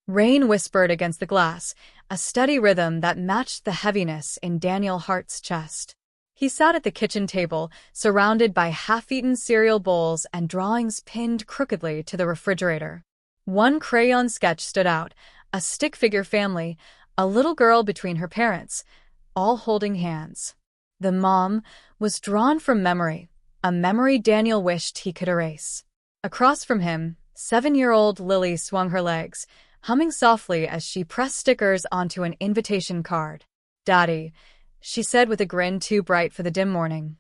Rain whispered against the glass, a steady rhythm that matched the heaviness in Daniel Hart's chest. He sat at the kitchen table, surrounded by half-eaten cereal bowls and drawings pinned crookedly to the refrigerator. One crayon sketch stood out, a stick-figure family, a little girl between her parents, all holding hands. The mom was drawn from memory, a memory Daniel wished he could erase. Across from him, 7-year-old Lily swung her legs, humming softly as she pressed stickers onto an invitation card. "Daddy," she said with a grin too bright for the dim morning,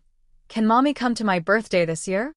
"can Mommy come to my birthday this year?"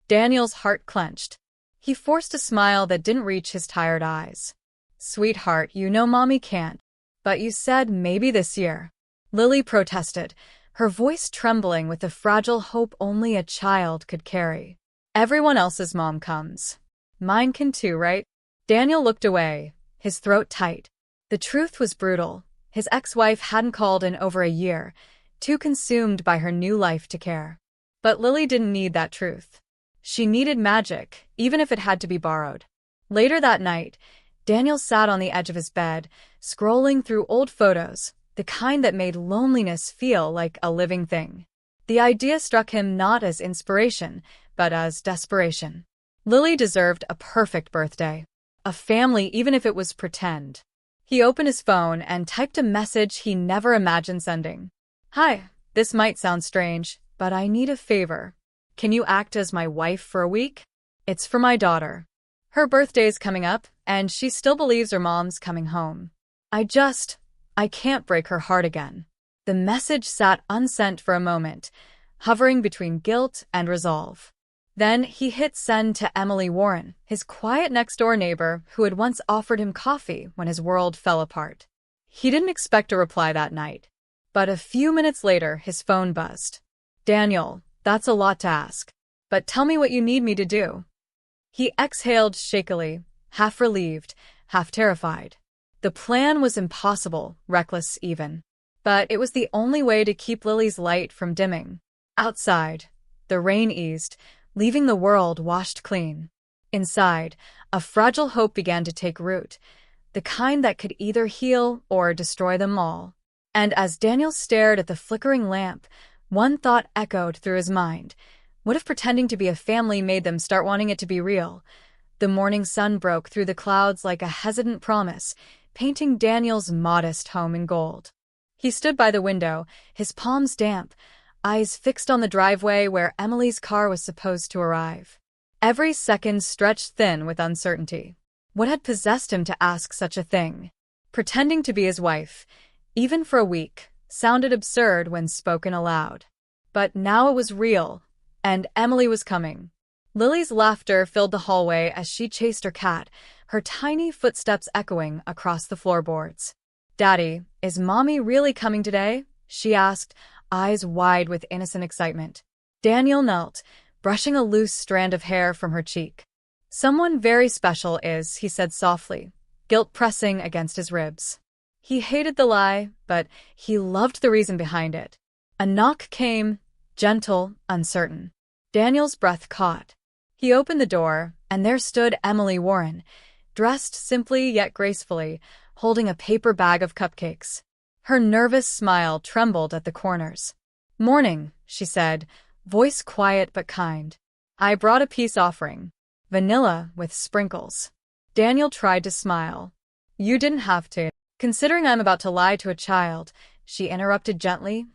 Daniel's heart clenched. He forced a smile that didn't reach his tired eyes. "Sweetheart, you know Mommy can't. But you said maybe this year." Lily protested, her voice trembling with the fragile hope only a child could carry. "Everyone else's mom comes. Mine can too, right?" Daniel looked away, his throat tight. The truth was brutal. His ex-wife hadn't called in over a year, too consumed by her new life to care. But Lily didn't need that truth. She needed magic, even if it had to be borrowed. Later that night, Daniel sat on the edge of his bed, scrolling through old photos, the kind that made loneliness feel like a living thing. The idea struck him not as inspiration, but as desperation. Lily deserved a perfect birthday. A family, even if it was pretend. He opened his phone and typed a message he never imagined sending. "Hi, this might sound strange, but I need a favor. Can you act as my wife for a week? It's for my daughter. Her birthday's coming up, and she still believes her mom's coming home. I can't break her heart again." The message sat unsent for a moment, hovering between guilt and resolve. Then he hit send to Emily Warren, his quiet next-door neighbor who had once offered him coffee when his world fell apart. He didn't expect a reply that night. But a few minutes later, his phone buzzed. "Daniel, that's a lot to ask. But tell me what you need me to do." He exhaled shakily, half relieved, half terrified. The plan was impossible, reckless even. But it was the only way to keep Lily's light from dimming. Outside, the rain eased, leaving the world washed clean. Inside, a fragile hope began to take root, the kind that could either heal or destroy them all. And as Daniel stared at the flickering lamp, one thought echoed through his mind. What if pretending to be a family made them start wanting it to be real? The morning sun broke through the clouds like a hesitant promise, painting Daniel's modest home in gold. He stood by the window, his palms damp, eyes fixed on the driveway where Emily's car was supposed to arrive. Every second stretched thin with uncertainty. What had possessed him to ask such a thing? Pretending to be his wife, even for a week, sounded absurd when spoken aloud. But now it was real, and Emily was coming. Lily's laughter filled the hallway as she chased her cat, her tiny footsteps echoing across the floorboards. "Daddy, is Mommy really coming today?" she asked, eyes wide with innocent excitement. Daniel knelt, brushing a loose strand of hair from her cheek. "Someone very special is," he said softly, guilt pressing against his ribs. He hated the lie, but he loved the reason behind it. A knock came, gentle, uncertain. Daniel's breath caught. He opened the door, and there stood Emily Warren, dressed simply yet gracefully, holding a paper bag of cupcakes. Her nervous smile trembled at the corners. "Morning," she said, voice quiet but kind. "I brought a peace offering. Vanilla with sprinkles." Daniel tried to smile. "You didn't have to. Considering I'm about to lie to a child," she interrupted gently.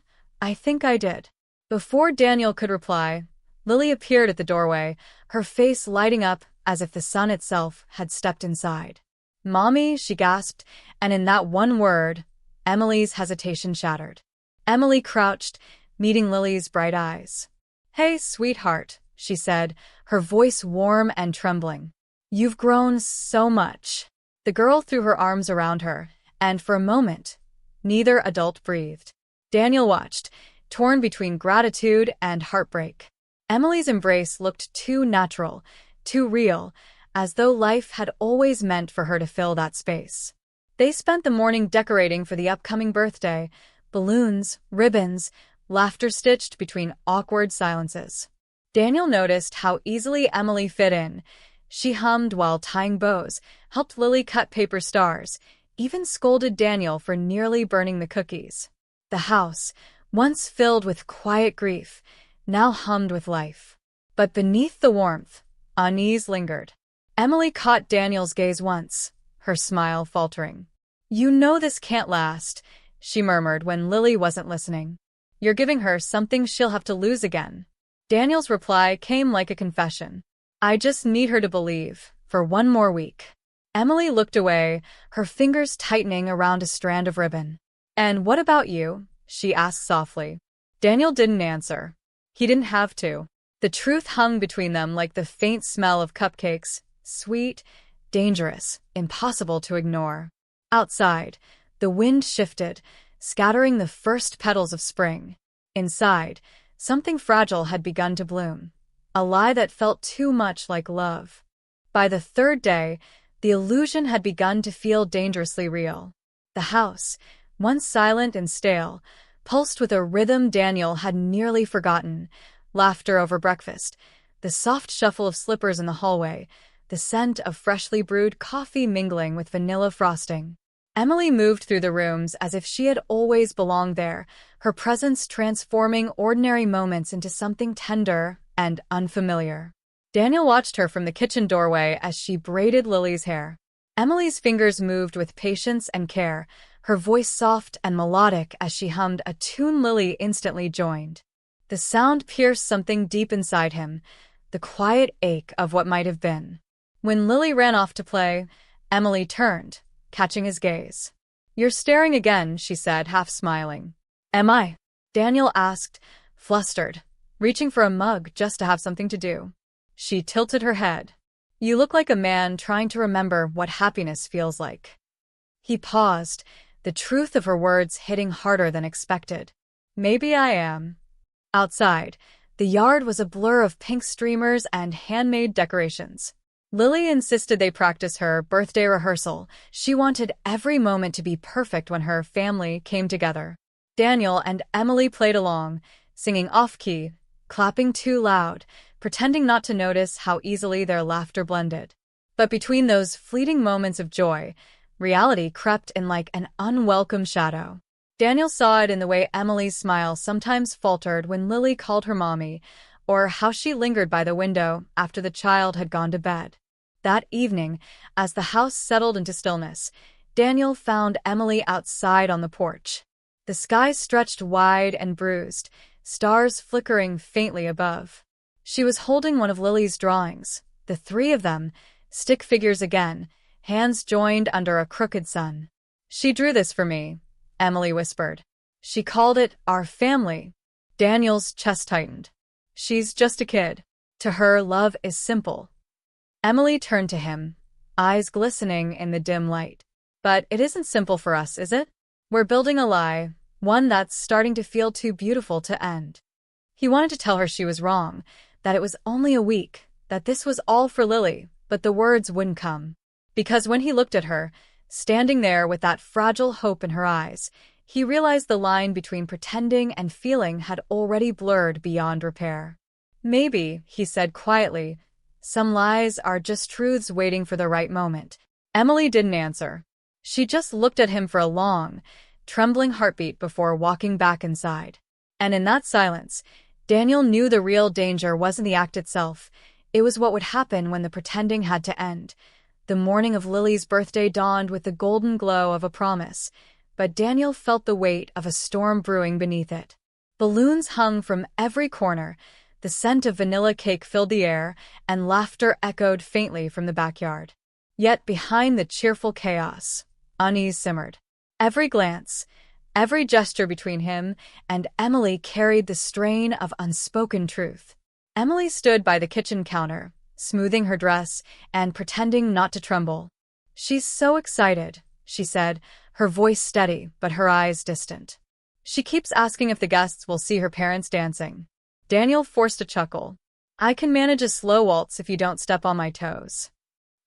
"I think I did." Before Daniel could reply, Lily appeared at the doorway, her face lighting up as if the sun itself had stepped inside. "Mommy," she gasped, and in that one word, Emily's hesitation shattered. Emily crouched, meeting Lily's bright eyes. "Hey, sweetheart," she said, her voice warm and trembling. "You've grown so much." The girl threw her arms around her, and for a moment, neither adult breathed. Daniel watched, torn between gratitude and heartbreak. Emily's embrace looked too natural, too real, as though life had always meant for her to fill that space. They spent the morning decorating for the upcoming birthday, balloons, ribbons, laughter stitched between awkward silences. Daniel noticed how easily Emily fit in, She hummed while tying bows, helped Lily cut paper stars, even scolded Daniel for nearly burning the cookies. The house, once filled with quiet grief, now hummed with life. But beneath the warmth, unease lingered. Emily caught Daniel's gaze once, her smile faltering. "You know this can't last," she murmured when Lily wasn't listening. "You're giving her something she'll have to lose again." Daniel's reply came like a confession. "I just need her to believe, for one more week." Emily looked away, her fingers tightening around a strand of ribbon. "And what about you?" she asked softly. Daniel didn't answer. He didn't have to. The truth hung between them like the faint smell of cupcakes, sweet, dangerous, impossible to ignore. Outside, the wind shifted, scattering the first petals of spring. Inside, something fragile had begun to bloom, a lie that felt too much like love. By the third day, the illusion had begun to feel dangerously real. The house, once silent and stale, pulsed with a rhythm Daniel had nearly forgotten. Laughter over breakfast, the soft shuffle of slippers in the hallway, the scent of freshly brewed coffee mingling with vanilla frosting. Emily moved through the rooms as if she had always belonged there, her presence transforming ordinary moments into something tender and unfamiliar. Daniel watched her from the kitchen doorway as she braided Lily's hair. Emily's fingers moved with patience and care, her voice soft and melodic as she hummed a tune Lily instantly joined. The sound pierced something deep inside him, the quiet ache of what might have been. When Lily ran off to play, Emily turned, catching his gaze. "You're staring again," she said, half smiling. "Am I?" Daniel asked, flustered, reaching for a mug just to have something to do. She tilted her head. "You look like a man trying to remember what happiness feels like." He paused, the truth of her words hitting harder than expected. "Maybe I am." Outside, the yard was a blur of pink streamers and handmade decorations. Lily insisted they practice her birthday rehearsal. She wanted every moment to be perfect when her family came together. Daniel and Emily played along, singing off-key, clapping too loud, pretending not to notice how easily their laughter blended. But between those fleeting moments of joy, reality crept in like an unwelcome shadow. Daniel saw it in the way Emily's smile sometimes faltered when Lily called her mommy, or how she lingered by the window after the child had gone to bed. That evening, as the house settled into stillness, Daniel found Emily outside on the porch. The sky stretched wide and bruised, stars flickering faintly above. She was holding one of Lily's drawings, the three of them, stick figures again, hands joined under a crooked sun. "She drew this for me," Emily whispered. "She called it our family." Daniel's chest tightened. "She's just a kid. To her, love is simple." Emily turned to him, eyes glistening in the dim light. "But it isn't simple for us, is it? We're building a lie, one that's starting to feel too beautiful to end." He wanted to tell her she was wrong, that it was only a week, that this was all for Lily, but the words wouldn't come. Because when he looked at her, standing there with that fragile hope in her eyes, he realized the line between pretending and feeling had already blurred beyond repair. "Maybe," he said quietly, "some lies are just truths waiting for the right moment." Emily didn't answer. She just looked at him for a long, trembling heartbeat before walking back inside. And in that silence, Daniel knew the real danger wasn't the act itself. It was what would happen when the pretending had to end. The morning of Lily's birthday dawned with the golden glow of a promise, but Daniel felt the weight of a storm brewing beneath it. Balloons hung from every corner, the scent of vanilla cake filled the air, and laughter echoed faintly from the backyard. Yet behind the cheerful chaos, unease simmered. Every glance, every gesture between him and Emily carried the strain of unspoken truth. Emily stood by the kitchen counter, smoothing her dress and pretending not to tremble. "She's so excited," she said, her voice steady but her eyes distant. "She keeps asking if the guests will see her parents dancing." Daniel forced a chuckle. "I can manage a slow waltz if you don't step on my toes."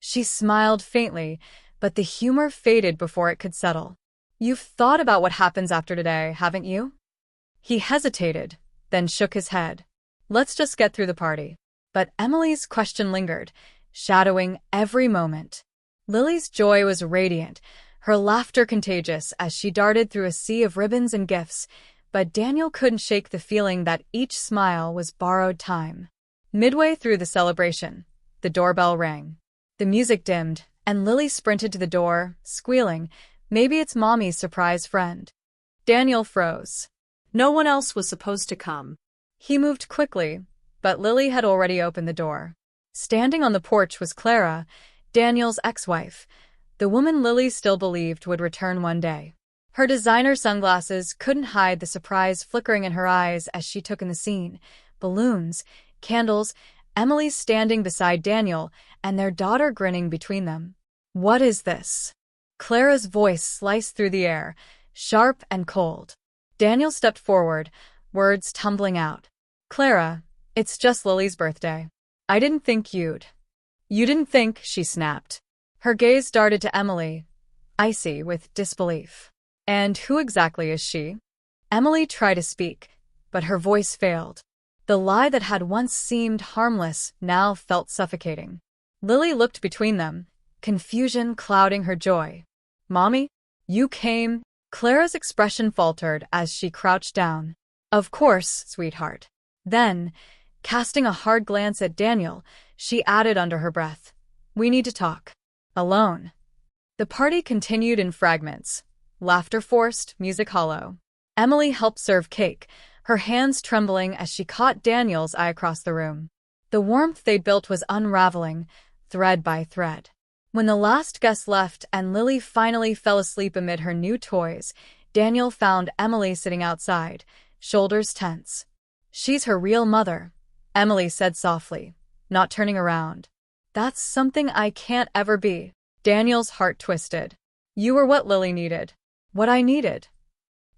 She smiled faintly, but the humor faded before it could settle. "You've thought about what happens after today, haven't you?" He hesitated, then shook his head. "Let's just get through the party." But Emily's question lingered. shadowing every moment. Lily's joy was radiant, her laughter contagious as she darted through a sea of ribbons and gifts, but Daniel couldn't shake the feeling that each smile was borrowed time. Midway through the celebration, the doorbell rang. The music dimmed, and Lily sprinted to the door, squealing, "Maybe it's Mommy's surprise friend." Daniel froze. No one else was supposed to come. He moved quickly, but Lily had already opened the door. Standing on the porch was Clara, Daniel's ex-wife, the woman Lily still believed would return one day. Her designer sunglasses couldn't hide the surprise flickering in her eyes as she took in the scene. Balloons, candles, Emily standing beside Daniel, and their daughter grinning between them. "What is this?" Clara's voice sliced through the air, sharp and cold. Daniel stepped forward, words tumbling out. "Clara, it's just Lily's birthday. I didn't think you'd." "You didn't think," she snapped. Her gaze darted to Emily, icy with disbelief. "And who exactly is she?" Emily tried to speak, but her voice failed. The lie that had once seemed harmless now felt suffocating. Lily looked between them, confusion clouding her joy. "Mommy? You came?" Clara's expression faltered as she crouched down. "Of course, sweetheart." Then, casting a hard glance at Daniel, she added under her breath, "We need to talk. Alone." The party continued in fragments. Laughter forced, music hollow. Emily helped serve cake, her hands trembling as she caught Daniel's eye across the room. The warmth they'd built was unraveling, thread by thread. When the last guest left and Lily finally fell asleep amid her new toys, Daniel found Emily sitting outside, shoulders tense. "She's her real mother," Emily said softly, not turning around. "That's something I can't ever be." Daniel's heart twisted. "You were what Lily needed." "What I needed."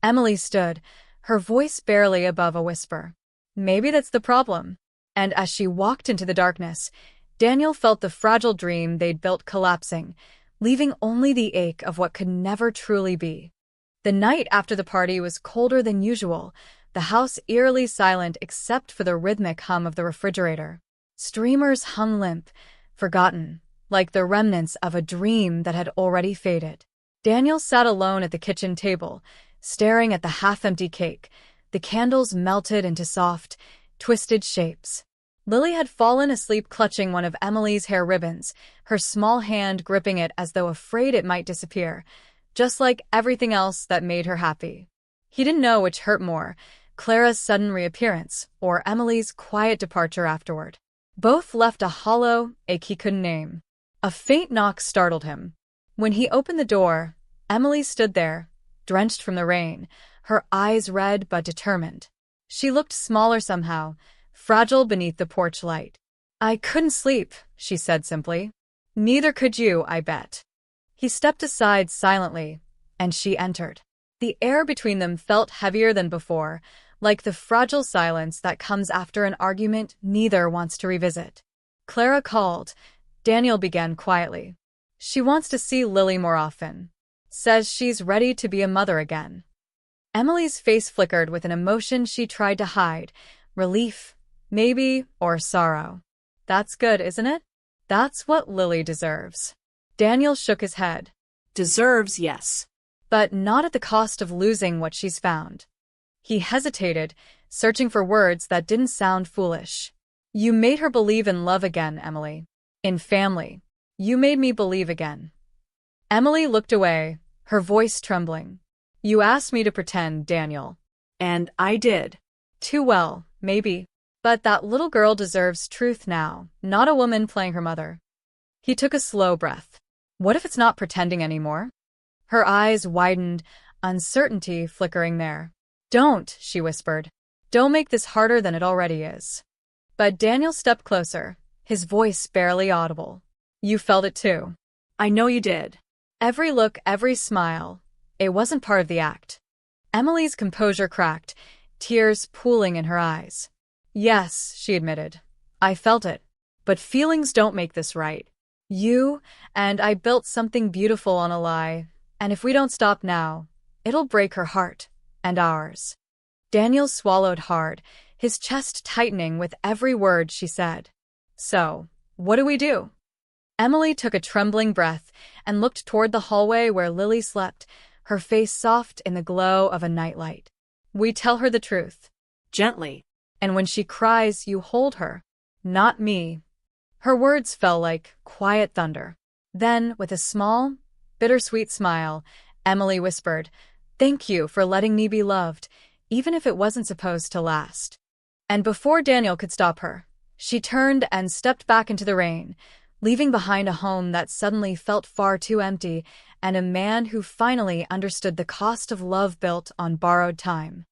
Emily stood, her voice barely above a whisper. "Maybe that's the problem." And as she walked into the darkness, Daniel felt the fragile dream they'd built collapsing, leaving only the ache of what could never truly be. The night after the party was colder than usual, the house eerily silent except for the rhythmic hum of the refrigerator. Streamers hung limp, forgotten, like the remnants of a dream that had already faded. Daniel sat alone at the kitchen table, staring at the half-empty cake. The candles melted into soft, twisted shapes. Lily had fallen asleep clutching one of Emily's hair ribbons, her small hand gripping it as though afraid it might disappear, just like everything else that made her happy. He didn't know which hurt more, Clara's sudden reappearance or Emily's quiet departure afterward. Both left a hollow ache he couldn't name. A faint knock startled him. When he opened the door, Emily stood there, drenched from the rain, her eyes red but determined. She looked smaller somehow, fragile beneath the porch light. "I couldn't sleep," she said simply. "Neither could you, I bet." He stepped aside silently, and she entered. The air between them felt heavier than before, like the fragile silence that comes after an argument neither wants to revisit. "Clara called," Daniel began quietly. "She wants to see Lily more often. Says she's ready to be a mother again." Emily's face flickered with an emotion she tried to hide, relief, maybe, or sorrow. "That's good, isn't it? That's what Lily deserves." Daniel shook his head. "Deserves, yes. But not at the cost of losing what she's found." He hesitated, searching for words that didn't sound foolish. "You made her believe in love again, Emily. In family. You made me believe again." Emily looked away, her voice trembling. "You asked me to pretend, Daniel. And I did. Too well, maybe. But that little girl deserves truth now, not a woman playing her mother." He took a slow breath. "What if it's not pretending anymore?" Her eyes widened, uncertainty flickering there. "Don't," she whispered. "Don't make this harder than it already is." But Daniel stepped closer, his voice barely audible. "You felt it too." "I know you did." Every look, every smile. It wasn't part of the act. Emily's composure cracked, tears pooling in her eyes. "Yes," she admitted. "I felt it. But feelings don't make this right. You and I built something beautiful on a lie, and if we don't stop now, it'll break her heart, and ours." Daniel swallowed hard, his chest tightening with every word she said. "So, what do we do?" Emily took a trembling breath and looked toward the hallway where Lily slept, her face soft in the glow of a nightlight. We tell her the truth. Gently. And when she cries, you hold her. Not me. Her words fell like quiet thunder. Then, with a small, bittersweet smile, Emily whispered, "Thank you for letting me be loved, even if it wasn't supposed to last." And before Daniel could stop her, she turned and stepped back into the rain, leaving behind a home that suddenly felt far too empty and a man who finally understood the cost of love built on borrowed time.